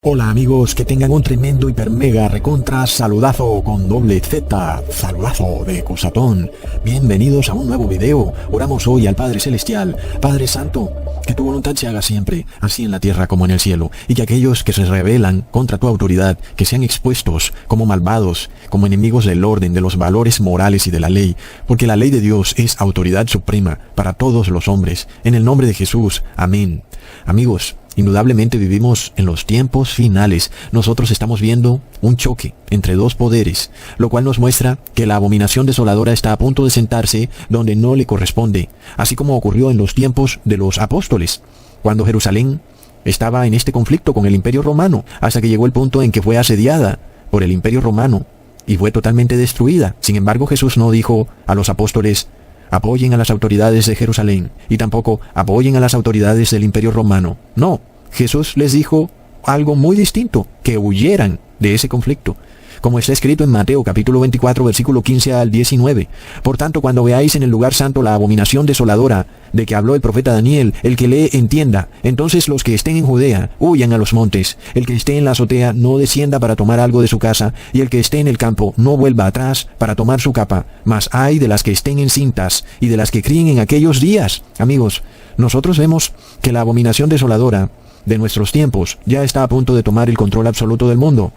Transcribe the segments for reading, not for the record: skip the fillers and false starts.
Hola amigos, que tengan un tremendo hiper mega recontra saludazo con doble Z, saludazo de Cosatón. Bienvenidos a un nuevo video. Oramos hoy al Padre Celestial, Padre Santo, que tu voluntad se haga siempre, así en la tierra como en el cielo, y que aquellos que se rebelan contra tu autoridad, que sean expuestos como malvados, como enemigos del orden, de los valores morales y de la ley, porque la ley de Dios es autoridad suprema para todos los hombres. En el nombre de Jesús, amén. Amigos, indudablemente vivimos en los tiempos finales. Nosotros estamos viendo un choque entre dos poderes, lo cual nos muestra que la abominación desoladora está a punto de sentarse donde no le corresponde, así como ocurrió en los tiempos de los apóstoles, cuando Jerusalén estaba en este conflicto con el Imperio Romano, hasta que llegó el punto en que fue asediada por el Imperio Romano y fue totalmente destruida. Sin embargo, Jesús no dijo a los apóstoles: apoyen a las autoridades de Jerusalén, y tampoco apoyen a las autoridades del Imperio Romano. No, Jesús les dijo algo muy distinto: que huyeran de ese conflicto, como está escrito en Mateo capítulo 24, versículo 15 al 19. Por tanto, cuando veáis en el lugar santo la abominación desoladora de que habló el profeta Daniel, el que lee entienda. Entonces los que estén en Judea huyan a los montes, el que esté en la azotea no descienda para tomar algo de su casa, y el que esté en el campo no vuelva atrás para tomar su capa. Mas ay de las que estén encintas y de las que críen en aquellos días. Amigos, nosotros vemos que la abominación desoladora de nuestros tiempos ya está a punto de tomar el control absoluto del mundo,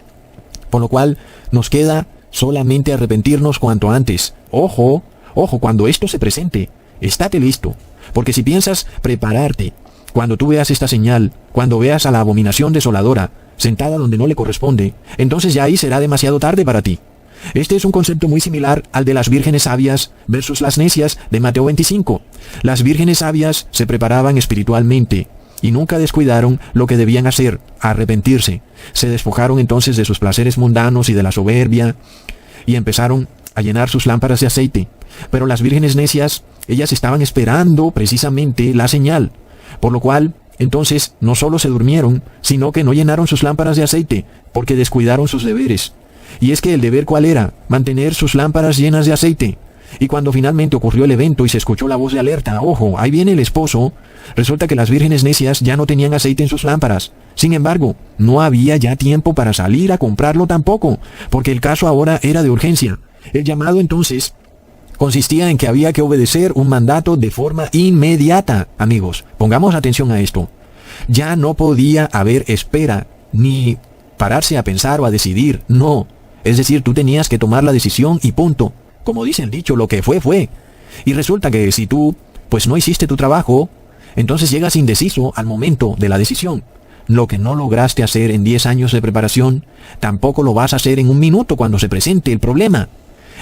por lo cual nos queda solamente arrepentirnos cuanto antes. Ojo, cuando esto se presente, estate listo, porque si piensas prepararte, cuando tú veas esta señal, cuando veas a la abominación desoladora sentada donde no le corresponde, entonces ya ahí será demasiado tarde para ti. Este es un concepto muy similar al de las vírgenes sabias versus las necias de Mateo 25. Las vírgenes sabias se preparaban espiritualmente y nunca descuidaron lo que debían hacer: arrepentirse. Se despojaron entonces de sus placeres mundanos y de la soberbia, y empezaron a llenar sus lámparas de aceite. Pero las vírgenes necias, ellas estaban esperando precisamente la señal, por lo cual entonces no solo se durmieron, sino que no llenaron sus lámparas de aceite, porque descuidaron sus deberes. Y es que el deber, ¿cuál era? Mantener sus lámparas llenas de aceite. Y cuando finalmente ocurrió el evento y se escuchó la voz de alerta: ojo, ahí viene el esposo, resulta que las vírgenes necias ya no tenían aceite en sus lámparas. Sin embargo, no había ya tiempo para salir a comprarlo tampoco, porque el caso ahora era de urgencia. El llamado entonces consistía en que había que obedecer un mandato de forma inmediata. Amigos, pongamos atención a esto. Ya no podía haber espera, ni pararse a pensar o a decidir, no. Es decir, tú tenías que tomar la decisión y punto. Como dice el dicho, lo que fue, fue. Y resulta que si tú, pues no hiciste tu trabajo, entonces llegas indeciso al momento de la decisión. Lo que no lograste hacer en 10 años de preparación, tampoco lo vas a hacer en un minuto cuando se presente el problema.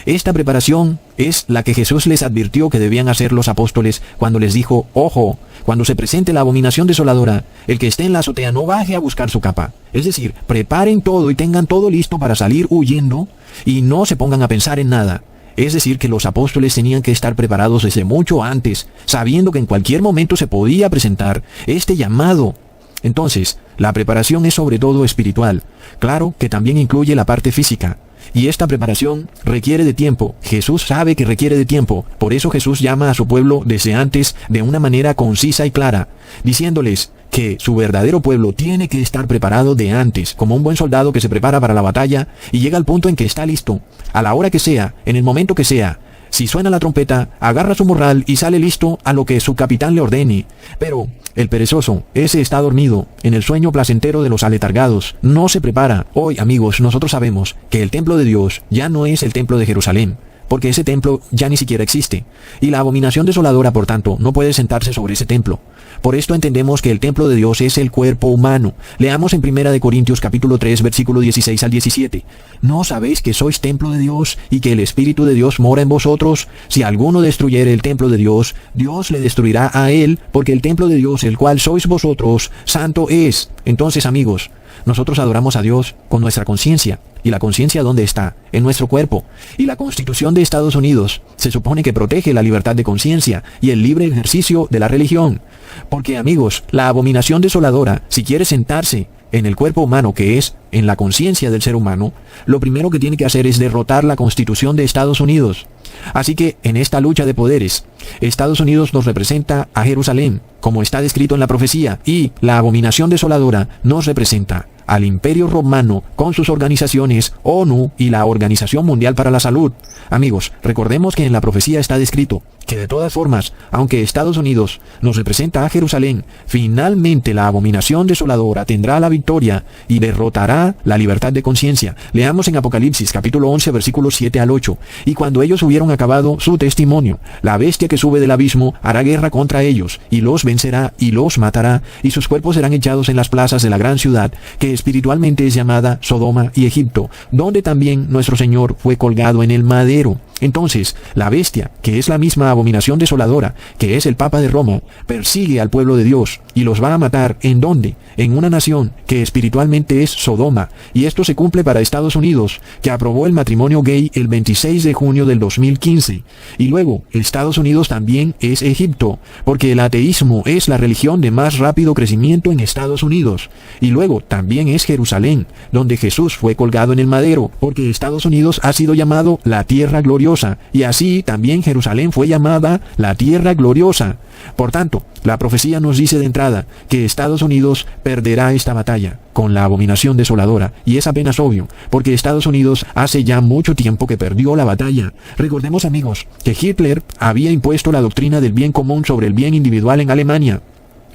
Esta preparación es la que Jesús les advirtió que debían hacer los apóstoles cuando les dijo: ojo, cuando se presente la abominación desoladora, el que esté en la azotea no baje a buscar su capa. Es decir, preparen todo y tengan todo listo para salir huyendo y no se pongan a pensar en nada. Es decir, que los apóstoles tenían que estar preparados desde mucho antes, sabiendo que en cualquier momento se podía presentar este llamado. Entonces, la preparación es sobre todo espiritual. Claro que también incluye la parte física. Y esta preparación requiere de tiempo. Jesús sabe que requiere de tiempo. Por eso Jesús llama a su pueblo desde antes de una manera concisa y clara, diciéndoles que su verdadero pueblo tiene que estar preparado de antes, como un buen soldado que se prepara para la batalla y llega al punto en que está listo, a la hora que sea, en el momento que sea. Si suena la trompeta, agarra su morral y sale listo a lo que su capitán le ordene. Pero el perezoso, ese está dormido, en el sueño placentero de los aletargados, no se prepara. Hoy, amigos, nosotros sabemos que el templo de Dios ya no es el templo de Jerusalén, porque ese templo ya ni siquiera existe. Y la abominación desoladora, por tanto, no puede sentarse sobre ese templo. Por esto entendemos que el templo de Dios es el cuerpo humano. Leamos en 1 Corintios capítulo 3, versículo 16 al 17. ¿No sabéis que sois templo de Dios y que el Espíritu de Dios mora en vosotros? Si alguno destruyere el templo de Dios, Dios le destruirá a él, porque el templo de Dios, el cual sois vosotros, santo es. Entonces, amigos, nosotros adoramos a Dios con nuestra conciencia. ¿Y la conciencia dónde está? En nuestro cuerpo. Y la Constitución de Estados Unidos se supone que protege la libertad de conciencia y el libre ejercicio de la religión. Porque, amigos, la abominación desoladora, si quiere sentarse en el cuerpo humano, que es en la conciencia del ser humano, lo primero que tiene que hacer es derrotar la Constitución de Estados Unidos. Así que en esta lucha de poderes, Estados Unidos nos representa a Jerusalén, como está descrito en la profecía, y la abominación desoladora nos representa al Imperio Romano con sus organizaciones ONU y la Organización Mundial para la Salud. Amigos, recordemos que en la profecía está descrito que de todas formas, aunque Estados Unidos nos representa a Jerusalén, finalmente la abominación desoladora tendrá la victoria y derrotará la libertad de conciencia. Leamos en Apocalipsis capítulo 11 versículos 7 al 8. Y cuando ellos hubieron acabado su testimonio, la bestia que sube del abismo hará guerra contra ellos, y los vencerá y los matará, y sus cuerpos serán echados en las plazas de la gran ciudad, que espiritualmente es llamada Sodoma y Egipto, donde también nuestro Señor fue colgado en el madero. Entonces, la bestia, que es la misma abominación desoladora, que es el Papa de Roma, persigue al pueblo de Dios y los va a matar. ¿En dónde? En una nación que espiritualmente es Sodoma. Y esto se cumple para Estados Unidos, que aprobó el matrimonio gay el 26 de junio del 2015. Y luego, Estados Unidos también es Egipto, porque el ateísmo es la religión de más rápido crecimiento en Estados Unidos. Y luego, también es Jerusalén, donde Jesús fue colgado en el madero, porque Estados Unidos ha sido llamado la tierra gloriosa. Y así también Jerusalén fue llamada la tierra gloriosa. Por tanto, la profecía nos dice de entrada que Estados Unidos perderá esta batalla con la abominación desoladora, y es apenas obvio, porque Estados Unidos hace ya mucho tiempo que perdió la batalla. Recordemos, amigos, que Hitler había impuesto la doctrina del bien común sobre el bien individual en Alemania.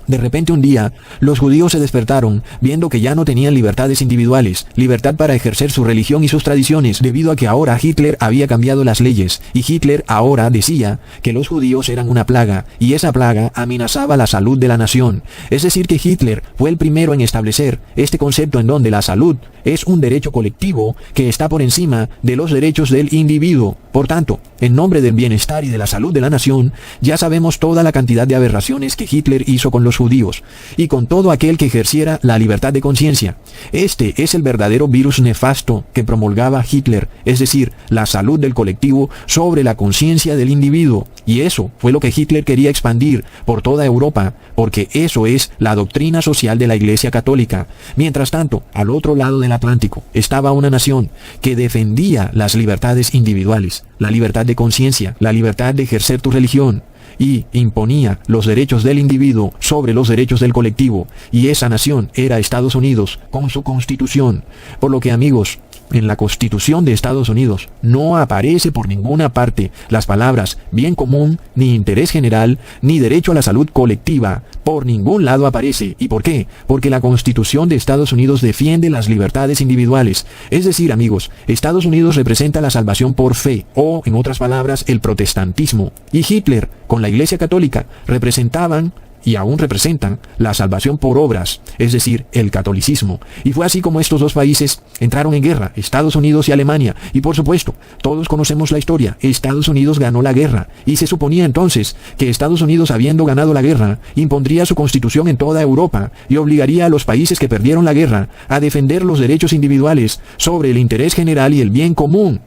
De repente un día, los judíos se despertaron, viendo que ya no tenían libertades individuales, libertad para ejercer su religión y sus tradiciones, debido a que ahora Hitler había cambiado las leyes, y Hitler ahora decía que los judíos eran una plaga, y esa plaga amenazaba la salud de la nación. Es decir, que Hitler fue el primero en establecer este concepto en donde la salud es un derecho colectivo que está por encima de los derechos del individuo. Por tanto, en nombre del bienestar y de la salud de la nación, ya sabemos toda la cantidad de aberraciones que Hitler hizo con los judíos y con todo aquel que ejerciera la libertad de conciencia. Este es el verdadero virus nefasto que promulgaba Hitler, es decir, la salud del colectivo sobre la conciencia del individuo. Y eso fue lo que Hitler quería expandir por toda Europa, porque eso es la doctrina social de la Iglesia Católica. Mientras tanto, al otro lado del Atlántico estaba una nación que defendía las libertades individuales, la libertad de conciencia, la libertad de ejercer tu religión, y imponía los derechos del individuo sobre los derechos del colectivo, y esa nación era Estados Unidos con su constitución. Por lo que, amigos, en la Constitución de Estados Unidos no aparece por ninguna parte las palabras bien común, ni interés general, ni derecho a la salud colectiva. Por ningún lado aparece. ¿Y por qué? Porque la Constitución de Estados Unidos defiende las libertades individuales. Es decir, amigos, Estados Unidos representa la salvación por fe, o, en otras palabras, el protestantismo. Y Hitler, con la Iglesia Católica, representaban y aún representan la salvación por obras, es decir, el catolicismo. Y fue así como estos dos países entraron en guerra, Estados Unidos y Alemania. Y por supuesto, todos conocemos la historia. Estados Unidos ganó la guerra, y se suponía entonces que Estados Unidos, habiendo ganado la guerra, impondría su constitución en toda Europa y obligaría a los países que perdieron la guerra a defender los derechos individuales sobre el interés general y el bien común.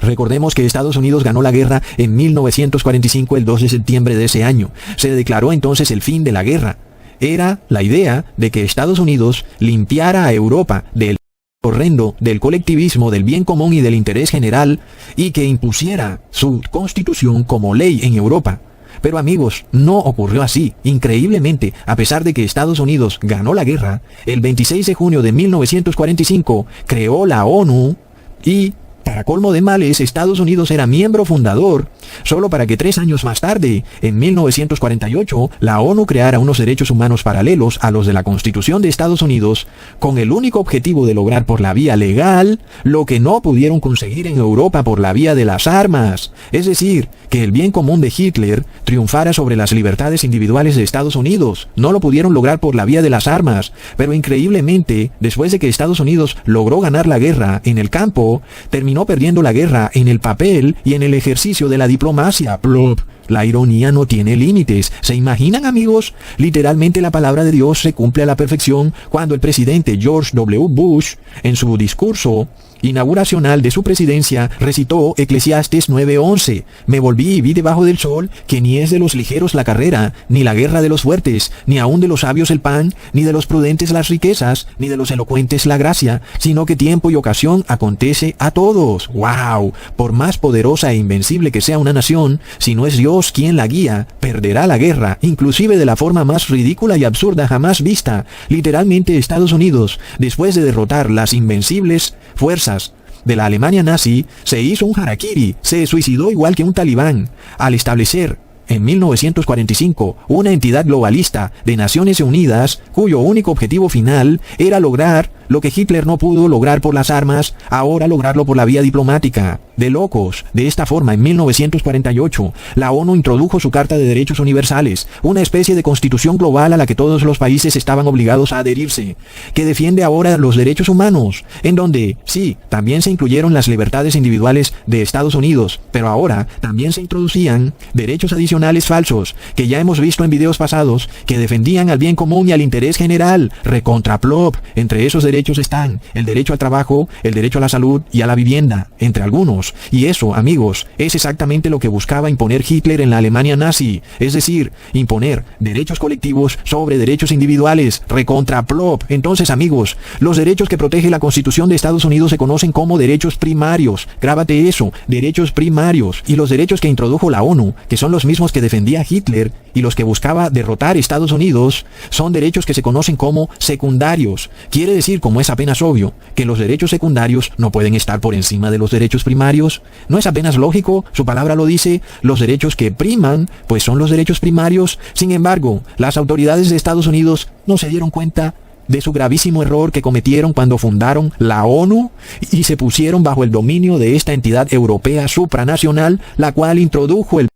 Recordemos que Estados Unidos ganó la guerra en 1945, el 2 de septiembre de ese año. Se declaró entonces el fin de la guerra. Era la idea de que Estados Unidos limpiara a Europa del horrendo del colectivismo, del bien común y del interés general, y que impusiera su constitución como ley en Europa. Pero, amigos, no ocurrió así. Increíblemente, a pesar de que Estados Unidos ganó la guerra, el 26 de junio de 1945 creó la ONU y, para colmo de males, Estados Unidos era miembro fundador, solo para que 3 años más tarde, en 1948, la ONU creara unos derechos humanos paralelos a los de la Constitución de Estados Unidos, con el único objetivo de lograr por la vía legal lo que no pudieron conseguir en Europa por la vía de las armas. Es decir, que el bien común de Hitler triunfara sobre las libertades individuales de Estados Unidos. No lo pudieron lograr por la vía de las armas, pero increíblemente, después de que Estados Unidos logró ganar la guerra en el campo, terminó perdiendo la guerra en el papel y en el ejercicio de la diplomacia. Plop. La ironía no tiene límites. ¿Se imaginan, amigos? Literalmente la palabra de Dios se cumple a la perfección cuando el presidente George W. Bush, en su discurso inauguracional de su presidencia, recitó Eclesiastes 9:11. Me volví y vi debajo del sol que ni es de los ligeros la carrera, ni la guerra de los fuertes, ni aun de los sabios el pan, ni de los prudentes las riquezas, ni de los elocuentes la gracia, sino que tiempo y ocasión acontece a todos. ¡Wow! Por más poderosa e invencible que sea una nación, si no es Dios Dios quien la guía, perderá la guerra, inclusive de la forma más ridícula y absurda jamás vista. Literalmente Estados Unidos, después de derrotar las invencibles fuerzas de la Alemania nazi, se hizo un harakiri, se suicidó igual que un talibán, al establecer en 1945 una entidad globalista de Naciones Unidas cuyo único objetivo final era lograr lo que Hitler no pudo lograr por las armas, ahora lograrlo por la vía diplomática. De locos. De esta forma, en 1948, la ONU introdujo su Carta de Derechos Universales, una especie de constitución global a la que todos los países estaban obligados a adherirse, que defiende ahora los derechos humanos, en donde, sí, también se incluyeron las libertades individuales de Estados Unidos, pero ahora también se introducían derechos adicionales falsos, que ya hemos visto en videos pasados, que defendían al bien común y al interés general, recontraplop. Entre esos derechos están el derecho al trabajo, el derecho a la salud y a la vivienda, entre algunos. Y eso, amigos, es exactamente lo que buscaba imponer Hitler en la Alemania nazi, es decir, imponer derechos colectivos sobre derechos individuales, recontraplop. Entonces, amigos, los derechos que protege la Constitución de Estados Unidos se conocen como derechos primarios. Grábate eso, derechos primarios. Y los derechos que introdujo la ONU, que son los mismos que defendía Hitler y los que buscaba derrotar Estados Unidos, son derechos que se conocen como secundarios. Quiere decir, como es apenas obvio, que los derechos secundarios no pueden estar por encima de los derechos primarios. ¿No es apenas lógico? Su palabra lo dice. Los derechos que priman, pues son los derechos primarios. Sin embargo, las autoridades de Estados Unidos no se dieron cuenta de su gravísimo error que cometieron cuando fundaron la ONU y se pusieron bajo el dominio de esta entidad europea supranacional, la cual introdujo el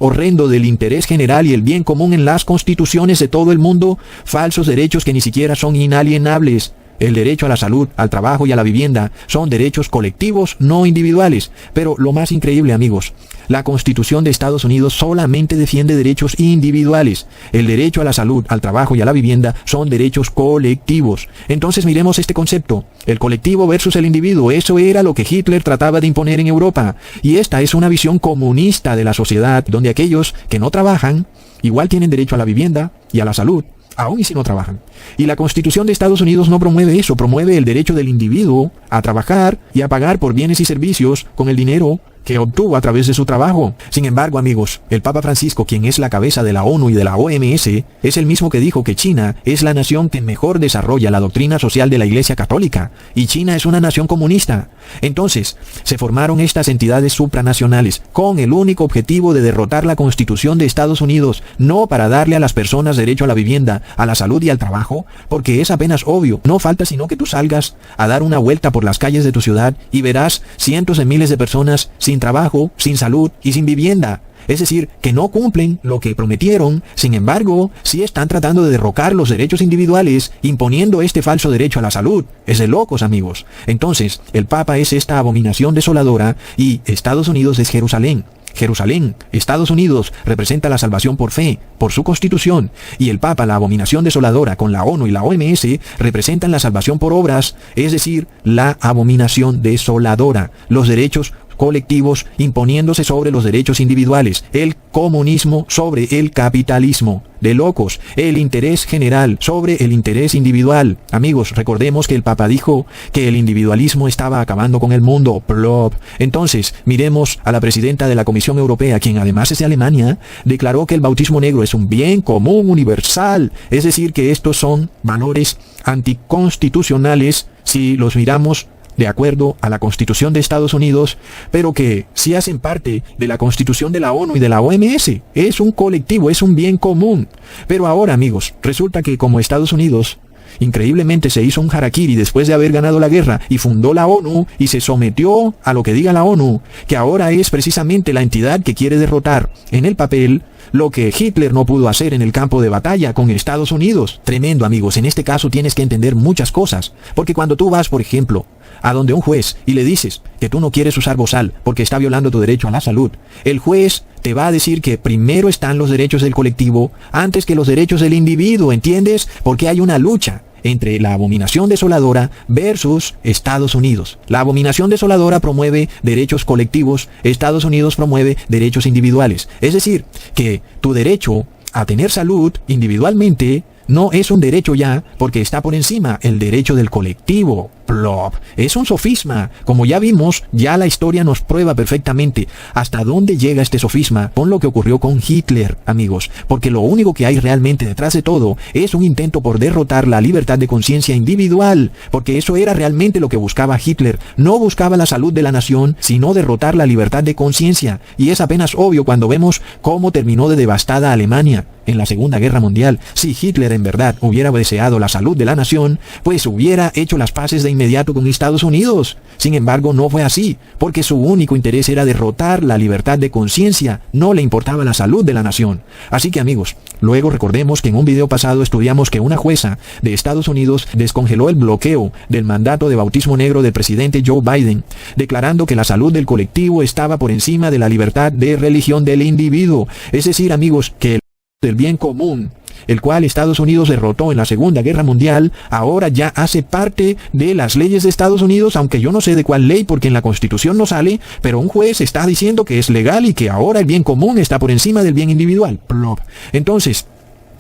horrendo del interés general y el bien común en las constituciones de todo el mundo, falsos derechos que ni siquiera son inalienables. El derecho a la salud, al trabajo y a la vivienda son derechos colectivos, no individuales. Pero lo más increíble, amigos, la Constitución de Estados Unidos solamente defiende derechos individuales. El derecho a la salud, al trabajo y a la vivienda son derechos colectivos. Entonces miremos este concepto, el colectivo versus el individuo. Eso era lo que Hitler trataba de imponer en Europa. Y esta es una visión comunista de la sociedad, donde aquellos que no trabajan igual tienen derecho a la vivienda y a la salud, aún y si no trabajan. Y la Constitución de Estados Unidos no promueve eso, promueve el derecho del individuo a trabajar y a pagar por bienes y servicios con el dinero que obtuvo a través de su trabajo. Sin embargo, amigos, el Papa Francisco, quien es la cabeza de la ONU y de la OMS, es el mismo que dijo que China es la nación que mejor desarrolla la doctrina social de la Iglesia Católica, y China es una nación comunista. Entonces, se formaron estas entidades supranacionales con el único objetivo de derrotar la Constitución de Estados Unidos, no para darle a las personas derecho a la vivienda, a la salud y al trabajo, porque es apenas obvio. No falta sino que tú salgas a dar una vuelta por las calles de tu ciudad y verás cientos de miles de personas sin trabajo, sin salud y sin vivienda. Es decir, que no cumplen lo que prometieron. Sin embargo, sí están tratando de derrocar los derechos individuales, imponiendo este falso derecho a la salud. Es de locos, amigos. Entonces, el Papa es esta abominación desoladora y Estados Unidos es Jerusalén. Jerusalén, Estados Unidos, representa la salvación por fe, por su constitución, y el Papa, la abominación desoladora, con la ONU y la OMS, representan la salvación por obras, es decir, la abominación desoladora, los derechos colectivos imponiéndose sobre los derechos individuales, el comunismo sobre el capitalismo, de locos, el interés general sobre el interés individual. Amigos, recordemos que el Papa dijo que el individualismo estaba acabando con el mundo. Plop. Entonces, miremos a la presidenta de la Comisión Europea, quien además es de Alemania, declaró que el bautismo negro es un bien común universal, es decir, que estos son valores anticonstitucionales si los miramos de acuerdo a la Constitución de Estados Unidos, pero que sí hacen parte de la Constitución de la ONU y de la OMS. Es un colectivo, es un bien común. Pero ahora, amigos, resulta que como Estados Unidos increíblemente se hizo un harakiri después de haber ganado la guerra y fundó la ONU y se sometió a lo que diga la ONU, que ahora es precisamente la entidad que quiere derrotar en el papel lo que Hitler no pudo hacer en el campo de batalla con Estados Unidos. Tremendo, amigos. En este caso tienes que entender muchas cosas, porque cuando tú vas, por ejemplo, a donde un juez y le dices que tú no quieres usar bozal porque está violando tu derecho a la salud, el juez te va a decir que primero están los derechos del colectivo antes que los derechos del individuo, ¿entiendes? Porque hay una lucha entre la abominación desoladora versus Estados Unidos. La abominación desoladora promueve derechos colectivos, Estados Unidos promueve derechos individuales. Es decir, que tu derecho a tener salud individualmente no es un derecho ya, porque está por encima el derecho del colectivo. Plop. Es un sofisma. Como ya vimos, ya la historia nos prueba perfectamente hasta dónde llega este sofisma con lo que ocurrió con Hitler, amigos. Porque lo único que hay realmente detrás de todo es un intento por derrotar la libertad de conciencia individual. Porque eso era realmente lo que buscaba Hitler. No buscaba la salud de la nación, sino derrotar la libertad de conciencia. Y es apenas obvio cuando vemos cómo terminó de devastada Alemania en la Segunda Guerra Mundial. Si Hitler en verdad hubiera deseado la salud de la nación, pues hubiera hecho las paces de inmediato con Estados Unidos. Sin embargo, no fue así, porque su único interés era derrotar la libertad de conciencia, no le importaba la salud de la nación. Así que amigos, luego recordemos que en un video pasado estudiamos que una jueza de Estados Unidos descongeló el bloqueo del mandato de bautismo negro del presidente Joe Biden, declarando que la salud del colectivo estaba por encima de la libertad de religión del individuo. Es decir, amigos, que del bien común, el cual Estados Unidos derrotó en la Segunda Guerra Mundial, ahora ya hace parte de las leyes de Estados Unidos, aunque yo no sé de cuál ley porque en la Constitución no sale, pero un juez está diciendo que es legal y que ahora el bien común está por encima del bien individual. Plop. Entonces,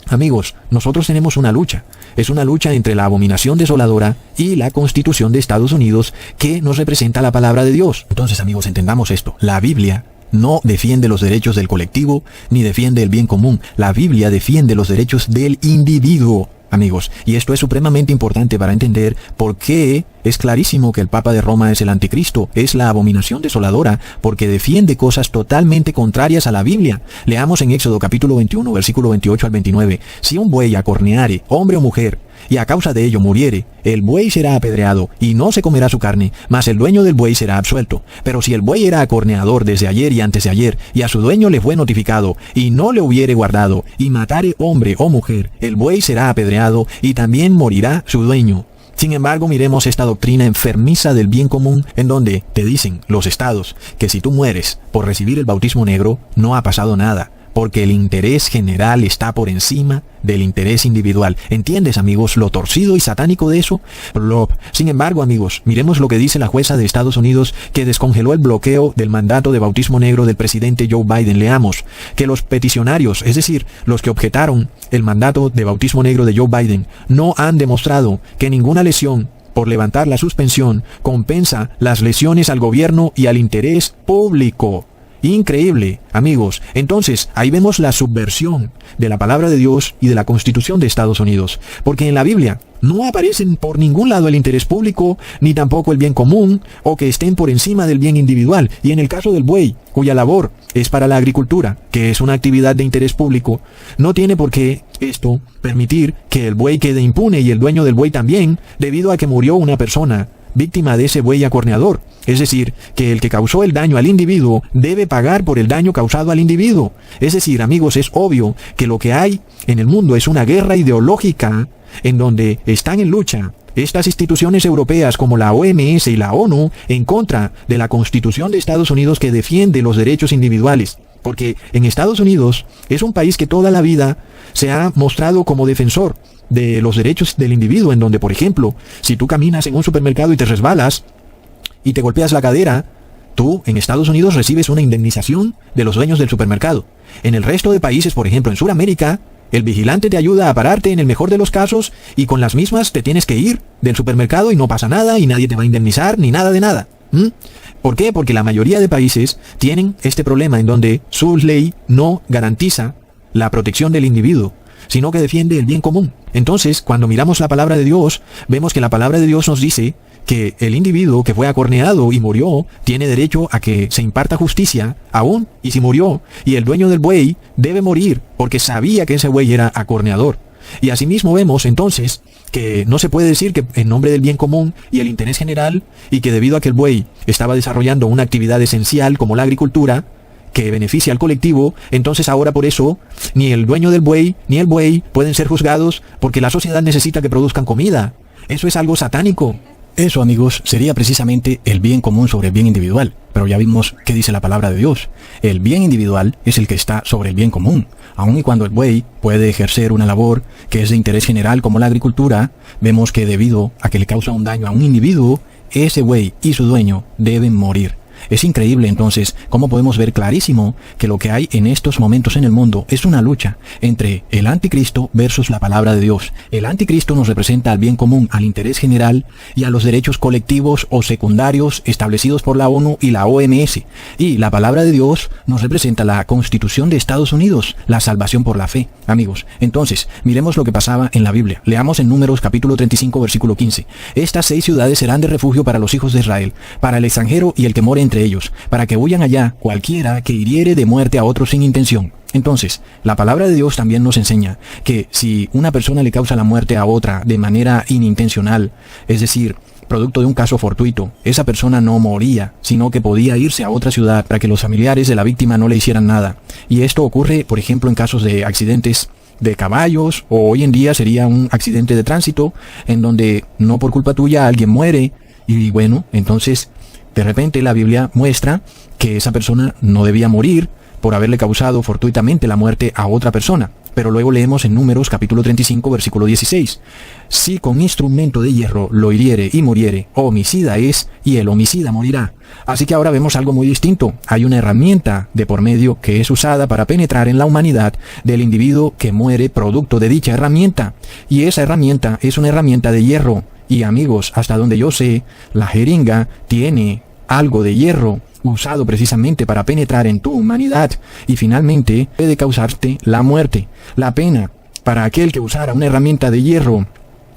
amigos, nosotros tenemos una lucha. Es una lucha entre la abominación desoladora y la Constitución de Estados Unidos que nos representa la palabra de Dios. Entonces, amigos, entendamos esto. La Biblia no defiende los derechos del colectivo, ni defiende el bien común. La Biblia defiende los derechos del individuo, amigos. Y esto es supremamente importante para entender por qué es clarísimo que el Papa de Roma es el anticristo. Es la abominación desoladora, porque defiende cosas totalmente contrarias a la Biblia. Leamos en Éxodo capítulo 21, versículo 28 al 29. Si un buey acorneare, hombre o mujer, y a causa de ello muriere, el buey será apedreado, y no se comerá su carne, mas el dueño del buey será absuelto. Pero si el buey era acorneador desde ayer y antes de ayer, y a su dueño le fue notificado, y no le hubiere guardado, y matare hombre o mujer, el buey será apedreado, y también morirá su dueño. Sin embargo, miremos esta doctrina enfermiza del bien común, en donde te dicen los estados que si tú mueres por recibir el bautismo negro, no ha pasado nada, porque el interés general está por encima del interés individual. ¿Entiendes, amigos, lo torcido y satánico de eso? Sin embargo, amigos, miremos lo que dice la jueza de Estados Unidos que descongeló el bloqueo del mandato de bautismo negro del presidente Joe Biden. Leamos que los peticionarios, es decir, los que objetaron el mandato de bautismo negro de Joe Biden, no han demostrado que ninguna lesión por levantar la suspensión compensa las lesiones al gobierno y al interés público. Increíble, amigos. Entonces, ahí vemos la subversión de la palabra de Dios y de la Constitución de Estados Unidos. Porque en la Biblia no aparecen por ningún lado el interés público, ni tampoco el bien común, o que estén por encima del bien individual. Y en el caso del buey, cuya labor es para la agricultura, que es una actividad de interés público, no tiene por qué esto permitir que el buey quede impune y el dueño del buey también, debido a que murió una persona víctima de ese buey acorneador. Es decir, que el que causó el daño al individuo debe pagar por el daño causado al individuo. Es decir, amigos, es obvio que lo que hay en el mundo es una guerra ideológica en donde están en lucha estas instituciones europeas como la OMS y la ONU en contra de la Constitución de Estados Unidos que defiende los derechos individuales. Porque en Estados Unidos es un país que toda la vida se ha mostrado como defensor de los derechos del individuo, en donde, por ejemplo, si tú caminas en un supermercado y te resbalas y te golpeas la cadera, tú en Estados Unidos recibes una indemnización de los dueños del supermercado. En el resto de países, por ejemplo en Sudamérica, el vigilante te ayuda a pararte en el mejor de los casos y con las mismas te tienes que ir del supermercado y no pasa nada y nadie te va a indemnizar ni nada de nada. ¿Por qué? Porque la mayoría de países tienen este problema en donde su ley no garantiza la protección del individuo, sino que defiende el bien común. Entonces, cuando miramos la palabra de Dios, vemos que la palabra de Dios nos dice que el individuo que fue acorneado y murió tiene derecho a que se imparta justicia aún y si murió, y el dueño del buey debe morir porque sabía que ese buey era acorneador. Y asimismo vemos entonces que no se puede decir que en nombre del bien común y el interés general, y que debido a que el buey estaba desarrollando una actividad esencial como la agricultura que beneficia al colectivo, entonces ahora por eso ni el dueño del buey ni el buey pueden ser juzgados porque la sociedad necesita que produzcan comida. Eso es algo satánico. Eso, amigos, sería precisamente el bien común sobre el bien individual. Pero ya vimos qué dice la palabra de Dios. El bien individual es el que está sobre el bien común. Aun y cuando el buey puede ejercer una labor que es de interés general como la agricultura, vemos que debido a que le causa un daño a un individuo, ese buey y su dueño deben morir. Es increíble entonces cómo podemos ver clarísimo que lo que hay en estos momentos en el mundo es una lucha entre el anticristo versus la palabra de Dios. El anticristo nos representa al bien común, al interés general y a los derechos colectivos o secundarios establecidos por la ONU y la OMS. Y la palabra de Dios nos representa la Constitución de Estados Unidos, la salvación por la fe. Amigos, entonces, miremos lo que pasaba en la Biblia. Leamos en Números capítulo 35, versículo 15. Estas 6 ciudades serán de refugio para los hijos de Israel, para el extranjero y el que more entre ellos, para que huyan allá cualquiera que hiriere de muerte a otro sin intención. Entonces, la palabra de Dios también nos enseña que si una persona le causa la muerte a otra de manera inintencional, es decir, producto de un caso fortuito, esa persona no moría, sino que podía irse a otra ciudad para que los familiares de la víctima no le hicieran nada. Y esto ocurre, por ejemplo, en casos de accidentes de caballos, o hoy en día sería un accidente de tránsito, en donde no por culpa tuya alguien muere, y bueno, entonces, de repente la Biblia muestra que esa persona no debía morir por haberle causado fortuitamente la muerte a otra persona. Pero luego leemos en Números capítulo 35, versículo 16. Si con instrumento de hierro lo hiriere y muriere, homicida es, y el homicida morirá. Así que ahora vemos algo muy distinto. Hay una herramienta de por medio que es usada para penetrar en la humanidad del individuo que muere producto de dicha herramienta. Y esa herramienta es una herramienta de hierro. Y amigos, hasta donde yo sé, la jeringa tiene algo de hierro usado precisamente para penetrar en tu humanidad y finalmente puede causarte la muerte. La pena para aquel que usara una herramienta de hierro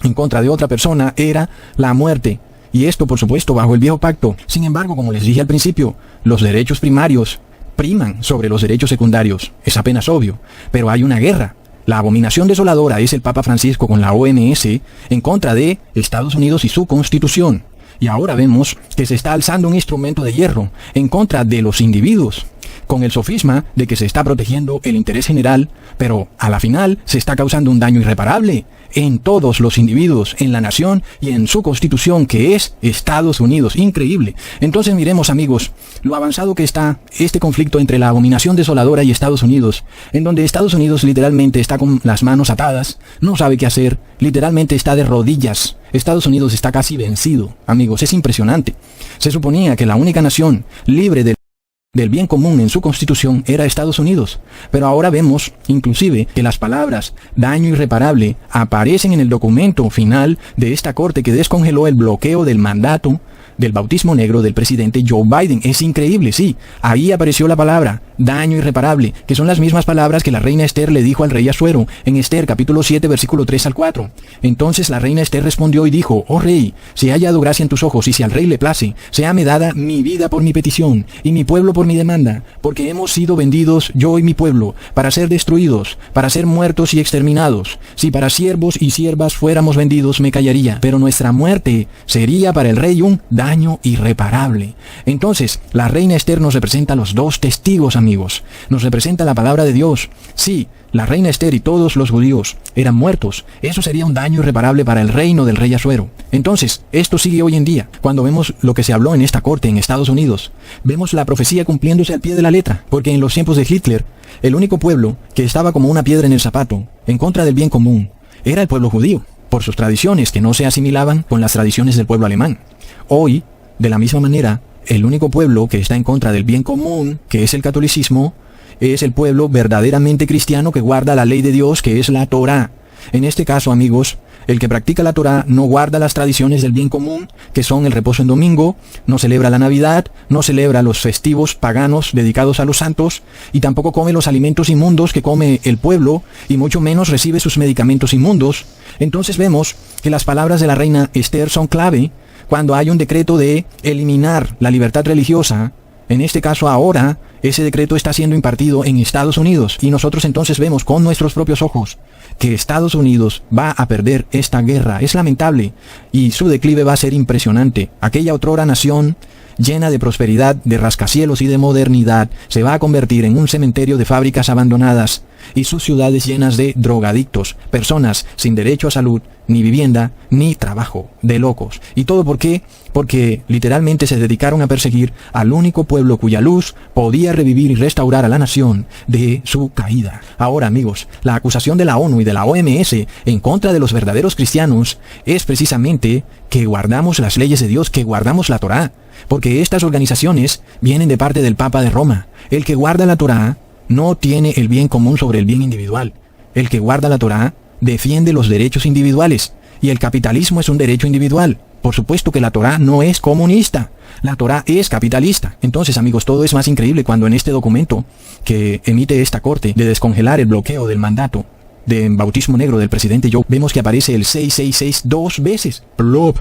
en contra de otra persona era la muerte. Y esto, por supuesto, bajo el viejo pacto. Sin embargo, como les dije al principio, los derechos primarios priman sobre los derechos secundarios. Es apenas obvio. Pero hay una guerra. La abominación desoladora es el Papa Francisco con la OMS en contra de Estados Unidos y su Constitución. Y ahora vemos que se está alzando un instrumento de hierro en contra de los individuos, con el sofisma de que se está protegiendo el interés general, pero a la final se está causando un daño irreparable en todos los individuos, en la nación y en su constitución, que es Estados Unidos. Increíble. Entonces miremos, amigos, lo avanzado que está este conflicto entre la abominación desoladora y Estados Unidos, en donde Estados Unidos literalmente está con las manos atadas, no sabe qué hacer, literalmente está de rodillas. Estados Unidos está casi vencido. Amigos, es impresionante. Se suponía que la única nación libre del bien común en su constitución era Estados Unidos. Pero ahora vemos, inclusive, que las palabras daño irreparable aparecen en el documento final de esta corte que descongeló el bloqueo del mandato del bautismo negro del presidente Joe Biden. Es increíble, sí. Ahí apareció la palabra daño irreparable, que son las mismas palabras que la reina Esther le dijo al rey Asuero en Esther capítulo 7 versículo 3 al 4. Entonces la reina Esther respondió y dijo: oh rey, si he hallado gracia en tus ojos y si al rey le place, séame dada mi vida por mi petición y mi pueblo por mi demanda, porque hemos sido vendidos yo y mi pueblo para ser destruidos, para ser muertos y exterminados. Si para siervos y siervas fuéramos vendidos, me callaría, pero nuestra muerte sería para el rey un daño irreparable. Entonces la reina Esther nos representa los dos testigos, amigos. Nos representa la palabra de Dios. Sí, la reina Esther y todos los judíos eran muertos. Eso sería un daño irreparable para el reino del rey Asuero. Entonces, esto sigue hoy en día. Cuando vemos lo que se habló en esta corte en Estados Unidos, vemos la profecía cumpliéndose al pie de la letra, porque en los tiempos de Hitler, el único pueblo que estaba como una piedra en el zapato, en contra del bien común, era el pueblo judío, por sus tradiciones que no se asimilaban con las tradiciones del pueblo alemán. Hoy, de la misma manera, el único pueblo que está en contra del bien común, que es el catolicismo, es el pueblo verdaderamente cristiano que guarda la ley de Dios, que es la Torá. En este caso, amigos, el que practica la Torá no guarda las tradiciones del bien común, que son el reposo en domingo, no celebra la Navidad, no celebra los festivos paganos dedicados a los santos, y tampoco come los alimentos inmundos que come el pueblo, y mucho menos recibe sus medicamentos inmundos. Entonces vemos que las palabras de la reina Esther son clave cuando hay un decreto de eliminar la libertad religiosa. En este caso ahora, ese decreto está siendo impartido en Estados Unidos y nosotros entonces vemos con nuestros propios ojos que Estados Unidos va a perder esta guerra. Es lamentable y su declive va a ser impresionante. Aquella otrora nación llena de prosperidad, de rascacielos y de modernidad se va a convertir en un cementerio de fábricas abandonadas y sus ciudades llenas de drogadictos, personas sin derecho a salud, ni vivienda, ni trabajo, de locos. ¿Y todo por qué? Porque literalmente se dedicaron a perseguir al único pueblo cuya luz podía revivir y restaurar a la nación de su caída. Ahora, amigos, la acusación de la ONU y de la OMS en contra de los verdaderos cristianos es precisamente que guardamos las leyes de Dios, que guardamos la Torá, porque estas organizaciones vienen de parte del Papa de Roma. El que guarda la Torá no tiene el bien común sobre el bien individual. El que guarda la Torá defiende los derechos individuales, y el capitalismo es un derecho individual. Por supuesto que la Torá no es comunista, la Torá es capitalista. Entonces, amigos, todo es más increíble cuando en este documento que emite esta corte de descongelar el bloqueo del mandato de bautismo negro del presidente Joe, vemos que aparece el 666 2 veces. Plop.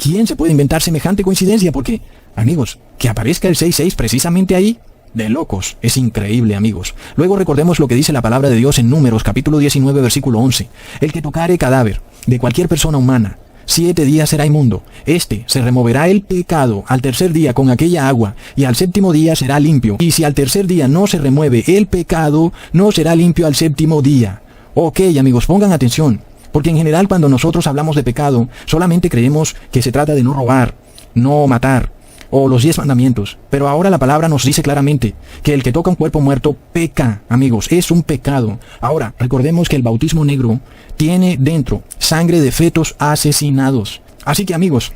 ¿Quién se puede inventar semejante coincidencia? Porque, amigos, que aparezca el 66 precisamente ahí, de locos. Es increíble, amigos. Luego recordemos lo que dice la palabra de Dios en Números, capítulo 19, versículo 11. El que tocare cadáver de cualquier persona humana, 7 días será inmundo. Se removerá el pecado al tercer día con aquella agua, y al séptimo día será limpio. Y si al tercer día no se remueve el pecado, no será limpio al séptimo día. Ok, amigos, pongan atención. Porque en general cuando nosotros hablamos de pecado, solamente creemos que se trata de no robar, no matar, o los 10 mandamientos. Pero ahora la palabra nos dice claramente que el que toca un cuerpo muerto peca, amigos, es un pecado. Ahora, recordemos que el bautismo negro tiene dentro sangre de fetos asesinados. Así que, amigos,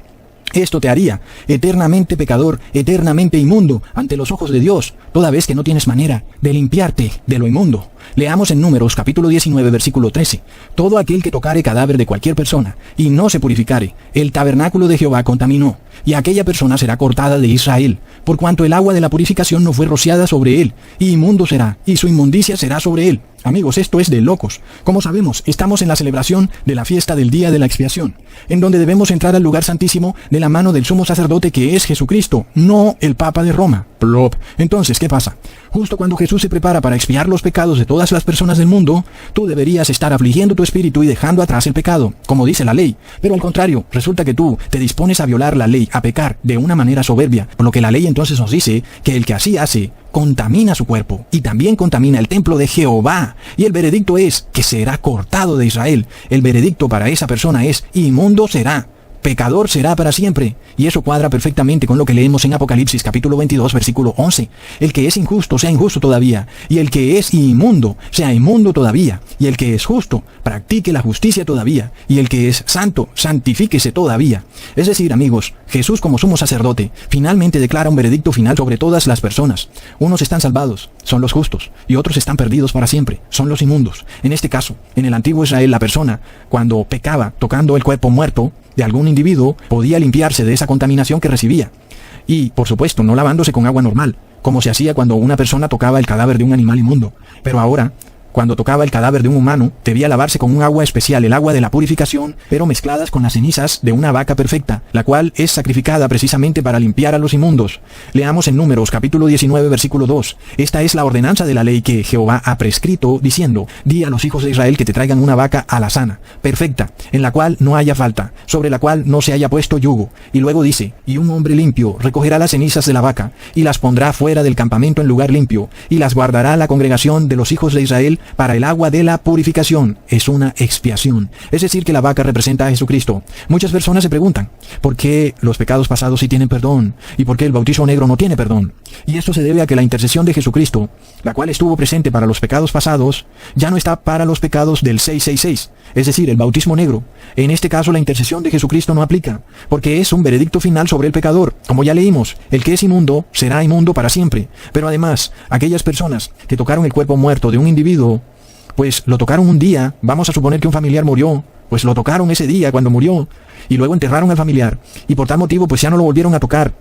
esto te haría eternamente pecador, eternamente inmundo ante los ojos de Dios, toda vez que no tienes manera de limpiarte de lo inmundo. Leamos en Números capítulo 19 versículo 13. Todo aquel que tocare cadáver de cualquier persona y no se purificare, el tabernáculo de Jehová contaminó, y aquella persona será cortada de Israel, por cuanto el agua de la purificación no fue rociada sobre él, y inmundo será, y su inmundicia será sobre él. Amigos, esto es de locos. Como sabemos, estamos en la celebración de la fiesta del día de la expiación, en donde debemos entrar al lugar santísimo de la mano del sumo sacerdote que es Jesucristo, no el Papa de Roma. Plop. Entonces, ¿qué pasa? Justo cuando Jesús se prepara para expiar los pecados de todas las personas del mundo, tú deberías estar afligiendo tu espíritu y dejando atrás el pecado, como dice la ley. Pero al contrario, resulta que tú te dispones a violar la ley, a pecar de una manera soberbia, por lo que la ley entonces nos dice que el que así hace, contamina su cuerpo y también contamina el templo de Jehová. Y el veredicto es que será cortado de Israel. El veredicto para esa persona es inmundo será. Pecador será para siempre. Y eso cuadra perfectamente con lo que leemos en Apocalipsis capítulo 22 versículo 11. El que es injusto sea injusto todavía, y el que es inmundo sea inmundo todavía, y el que es justo practique la justicia todavía, y el que es santo santifíquese todavía. Es decir, amigos, Jesús como sumo sacerdote finalmente declara un veredicto final sobre todas las personas. Unos están salvados, son los justos, y otros están perdidos para siempre, son los inmundos. En este caso, en el antiguo Israel, la persona, cuando pecaba tocando el cuerpo muerto de algún individuo, podía limpiarse de esa contaminación que recibía. Y, por supuesto, no lavándose con agua normal, como se hacía cuando una persona tocaba el cadáver de un animal inmundo. Pero ahora, cuando tocaba el cadáver de un humano, debía lavarse con un agua especial, el agua de la purificación, pero mezcladas con las cenizas de una vaca perfecta, la cual es sacrificada precisamente para limpiar a los inmundos. Leamos en Números capítulo 19 versículo 2. Esta es la ordenanza de la ley que Jehová ha prescrito, diciendo: di a los hijos de Israel que te traigan una vaca alazana, perfecta, en la cual no haya falta, sobre la cual no se haya puesto yugo. Y luego dice: y un hombre limpio recogerá las cenizas de la vaca, y las pondrá fuera del campamento en lugar limpio, y las guardará la congregación de los hijos de Israel para el agua de la purificación. Es una expiación. Es decir, que la vaca representa a Jesucristo. Muchas personas se preguntan, ¿por qué los pecados pasados sí tienen perdón? ¿Y por qué el bautismo negro no tiene perdón? Y esto se debe a que la intercesión de Jesucristo, la cual estuvo presente para los pecados pasados, ya no está para los pecados del 666, es decir, el bautismo negro. En este caso la intercesión de Jesucristo no aplica, porque es un veredicto final sobre el pecador. Como ya leímos, el que es inmundo será inmundo para siempre. Pero además, aquellas personas que tocaron el cuerpo muerto de un individuo, pues lo tocaron un día, vamos a suponer que un familiar murió, pues lo tocaron ese día cuando murió, y luego enterraron al familiar, y por tal motivo pues ya no lo volvieron a tocar.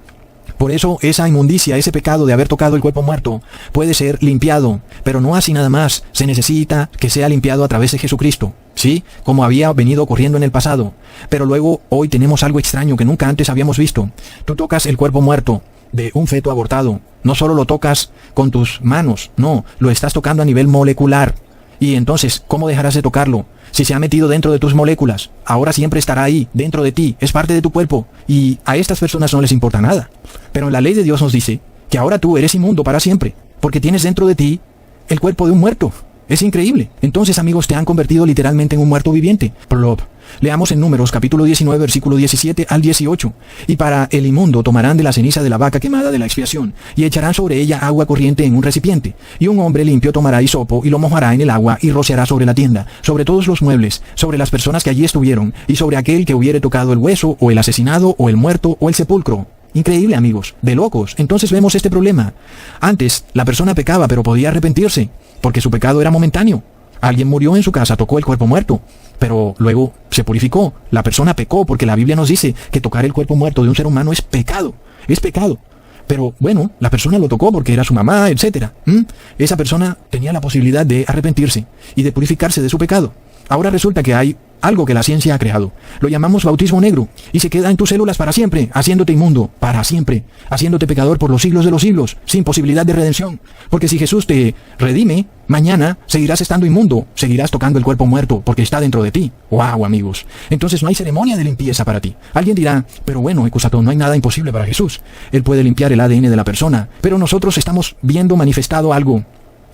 Por eso esa inmundicia, ese pecado de haber tocado el cuerpo muerto, puede ser limpiado, pero no así nada más. Se necesita que sea limpiado a través de Jesucristo, ¿sí? Como había venido ocurriendo en el pasado. Pero luego hoy tenemos algo extraño que nunca antes habíamos visto. Tú tocas el cuerpo muerto de un feto abortado. No solo lo tocas con tus manos, no, lo estás tocando a nivel molecular. Y entonces, ¿cómo dejarás de tocarlo? Si se ha metido dentro de tus moléculas, ahora siempre estará ahí, dentro de ti, es parte de tu cuerpo, y a estas personas no les importa nada. Pero la ley de Dios nos dice que ahora tú eres inmundo para siempre, porque tienes dentro de ti el cuerpo de un muerto. Es increíble. Entonces, amigos, te han convertido literalmente en un muerto viviente. Plop. Leamos en Números, capítulo 19, versículo 17 al 18. Y para el inmundo tomarán de la ceniza de la vaca quemada de la expiación, y echarán sobre ella agua corriente en un recipiente. Y un hombre limpio tomará hisopo, y lo mojará en el agua, y rociará sobre la tienda, sobre todos los muebles, sobre las personas que allí estuvieron, y sobre aquel que hubiere tocado el hueso, o el asesinado, o el muerto, o el sepulcro. Increíble, amigos, de locos. Entonces vemos este problema. Antes, la persona pecaba, pero podía arrepentirse, porque su pecado era momentáneo. Alguien murió en su casa, tocó el cuerpo muerto, pero luego se purificó. La persona pecó, porque la Biblia nos dice que tocar el cuerpo muerto de un ser humano es pecado. Es pecado. Pero bueno, la persona lo tocó porque era su mamá, etc. Esa persona tenía la posibilidad de arrepentirse y de purificarse de su pecado. Ahora resulta que hay algo que la ciencia ha creado. Lo llamamos bautismo negro, y se queda en tus células para siempre, haciéndote inmundo, para siempre, haciéndote pecador por los siglos de los siglos, sin posibilidad de redención. Porque si Jesús te redime, mañana seguirás estando inmundo, seguirás tocando el cuerpo muerto, porque está dentro de ti. ¡Wow, amigos! Entonces no hay ceremonia de limpieza para ti. Alguien dirá, pero bueno, Ecusatón, no hay nada imposible para Jesús. Él puede limpiar el ADN de la persona, pero nosotros estamos viendo manifestado algo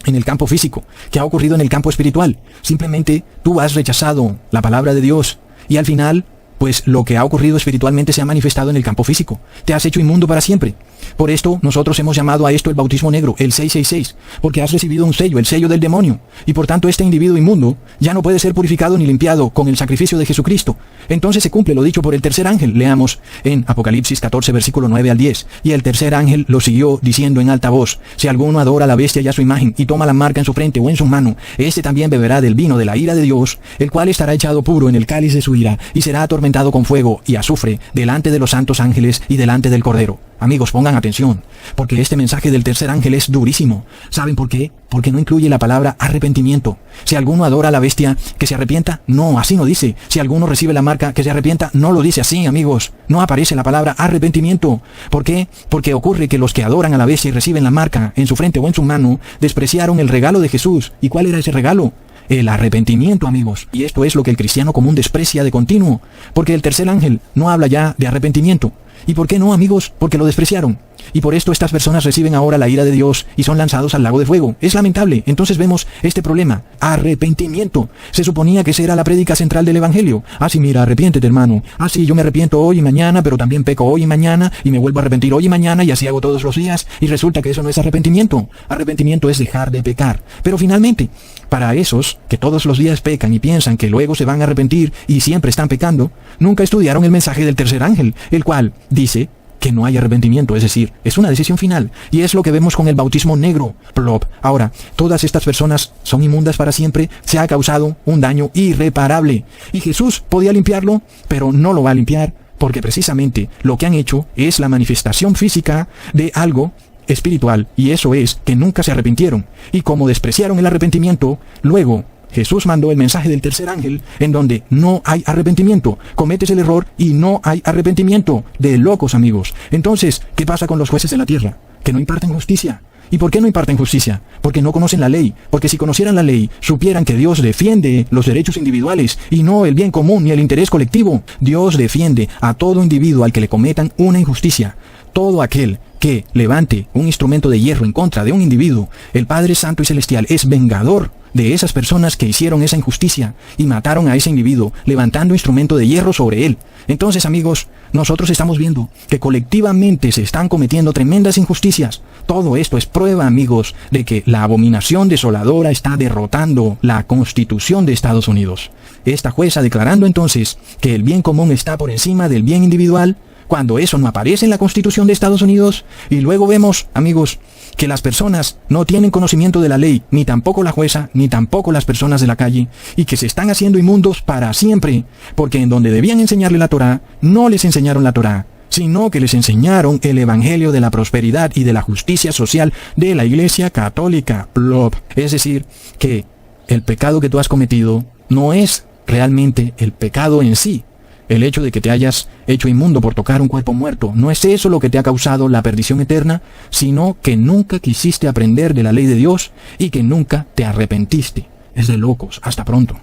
en el campo físico, que ha ocurrido en el campo espiritual. Simplemente tú has rechazado la palabra de Dios, y al final, pues lo que ha ocurrido espiritualmente se ha manifestado en el campo físico. Te has hecho inmundo para siempre. Por esto, nosotros hemos llamado a esto el bautismo negro, el 666, porque has recibido un sello, el sello del demonio, y por tanto este individuo inmundo ya no puede ser purificado ni limpiado con el sacrificio de Jesucristo. Entonces se cumple lo dicho por el tercer ángel. Leamos en Apocalipsis 14, versículo 9 al 10. Y el tercer ángel lo siguió diciendo en alta voz: si alguno adora a la bestia y a su imagen, y toma la marca en su frente o en su mano, este también beberá del vino de la ira de Dios, el cual estará echado puro en el cáliz de su ira, y será atormentado con fuego y azufre delante de los santos ángeles y delante del Cordero. Amigos, pongan atención, porque este mensaje del tercer ángel es durísimo. ¿Saben por qué? Porque no incluye la palabra arrepentimiento. Si alguno adora a la bestia, que se arrepienta, no, así no dice. Si alguno recibe la marca, que se arrepienta, no lo dice así, amigos. No aparece la palabra arrepentimiento. ¿Por qué? Porque ocurre que los que adoran a la bestia y reciben la marca en su frente o en su mano, despreciaron el regalo de Jesús. ¿Y cuál era ese regalo? El arrepentimiento, amigos. Y esto es lo que el cristiano común desprecia de continuo, porque el tercer ángel no habla ya de arrepentimiento. ¿Y por qué no, amigos? Porque lo despreciaron. Y por esto estas personas reciben ahora la ira de Dios y son lanzados al lago de fuego. Es lamentable. Entonces vemos este problema. Arrepentimiento. Se suponía que esa era la prédica central del Evangelio. Sí, mira, arrepiéntete, hermano. Sí, yo me arrepiento hoy y mañana, pero también peco hoy y mañana, y me vuelvo a arrepentir hoy y mañana, y así hago todos los días. Y resulta que eso no es arrepentimiento. Arrepentimiento es dejar de pecar. Pero finalmente, para esos que todos los días pecan y piensan que luego se van a arrepentir y siempre están pecando, nunca estudiaron el mensaje del tercer ángel, el cual dice que no hay arrepentimiento, es decir, es una decisión final, y es lo que vemos con el bautismo negro. Plop. Ahora, todas estas personas son inmundas para siempre, se ha causado un daño irreparable, y Jesús podía limpiarlo, pero no lo va a limpiar, porque precisamente lo que han hecho es la manifestación física de algo espiritual, y eso es que nunca se arrepintieron, y como despreciaron el arrepentimiento, luego Jesús mandó el mensaje del tercer ángel en donde no hay arrepentimiento. Cometes el error y no hay arrepentimiento. De locos, amigos. Entonces, ¿qué pasa con los jueces de la tierra? Que no imparten justicia. ¿Y por qué no imparten justicia? Porque no conocen la ley. Porque si conocieran la ley, supieran que Dios defiende los derechos individuales y no el bien común ni el interés colectivo. Dios defiende a todo individuo al que le cometan una injusticia. Todo aquel que levante un instrumento de hierro en contra de un individuo, el Padre Santo y Celestial es vengador de esas personas que hicieron esa injusticia y mataron a ese individuo, levantando instrumento de hierro sobre él. Entonces, amigos, nosotros estamos viendo que colectivamente se están cometiendo tremendas injusticias. Todo esto es prueba, amigos, de que la abominación desoladora está derrotando la Constitución de Estados Unidos. Esta jueza declarando entonces que el bien común está por encima del bien individual, cuando eso no aparece en la Constitución de Estados Unidos. Y luego vemos, amigos, que las personas no tienen conocimiento de la ley, ni tampoco la jueza, ni tampoco las personas de la calle, y que se están haciendo inmundos para siempre, porque en donde debían enseñarle la Torá, no les enseñaron la Torá, sino que les enseñaron el evangelio de la prosperidad y de la justicia social de la Iglesia Católica. Plop. Es decir, que el pecado que tú has cometido no es realmente el pecado en sí. El hecho de que te hayas hecho inmundo por tocar un cuerpo muerto, no es eso lo que te ha causado la perdición eterna, sino que nunca quisiste aprender de la ley de Dios y que nunca te arrepentiste. Es de locos. Hasta pronto.